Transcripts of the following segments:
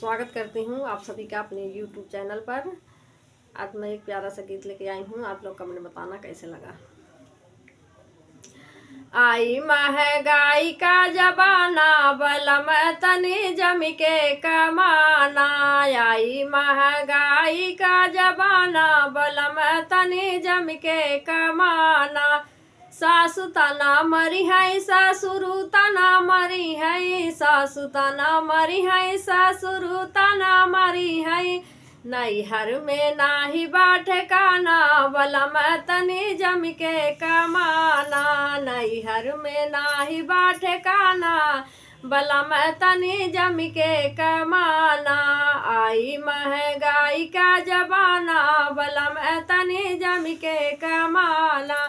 स्वागत करती हूँ आप सभी का अपने YouTube चैनल पर। आज मैं एक प्यारा सा गीत लेके आई हूँ, आप लोग कमेंट में बताना कैसे लगा। आई महंगाई का जमाना, बलम तनी जम के कमाना। आई महंगाई का जमाना, बलम तनी जम के कमाना। सासु तना मरी है, ससुरु तना मरी है, सासु तना मरी है, ससुरु तना मरी है। नैहर में नाही बाट काना, बलम तनी जम के कमाना। नैहर में नाही बाट काना, बलम तनी जम के कमाना। आई महंगाई का जमाना, बलम तनी जम के कमाना।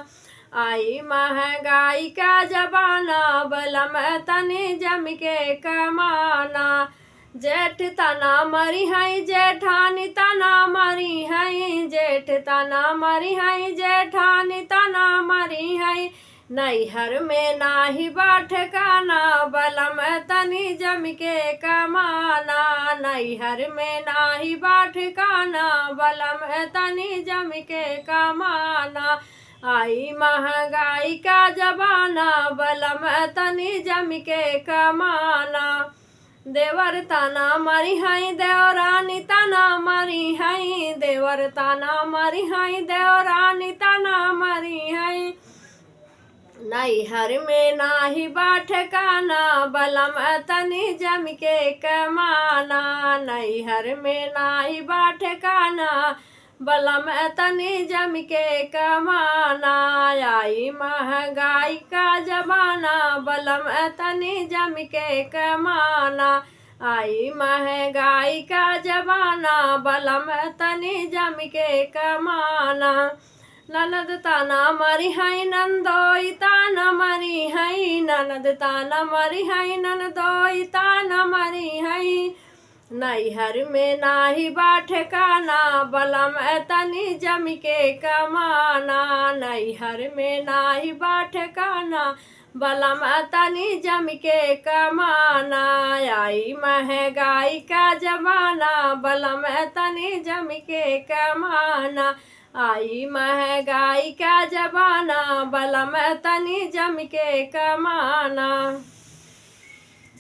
आई महंगाई का जमाना, बलम तनी जम के कमाना। जेठ तना मरी है, जेठानी तना मरी है, जेठ तना मरी है, जेठानी तना मरी है। नैहर में नाही बाट काना, बलम तनी जम के कमाना। नैहर में नाही बाट काना, बलम तनी जम के कमाना। आई महंगाई का जमाना, बलम तनी जम के कमाना। देवर तना मरी है, देवरानी तना मरी है, देवर तना मरी है, देवरानी तना मरी है। नैहर में नाही बाट काना, बलम तनी जम के कमाना। नैहर में नाही बाट काना, बलम तनी जम के कमाना। आई महंगाई का जमाना, बलम तनी जम के कमाना। आई महंगाई का जमाना, बलम तनी जम के कमाना। ननद तना मरी है, नंदोई तना मरी है, ननद तना मरी है, ननदोई तना मरी है। नैहर में नाही बाट काना, बलम तनी जम के कमाना। नैहर में नाही बाट काना, बलम तनी जम के कमाना। आई महंगाई का जमाना, बलम तनी जम के कमाना। आई महंगाई का जमाना, बलम तनी जम के कमाना।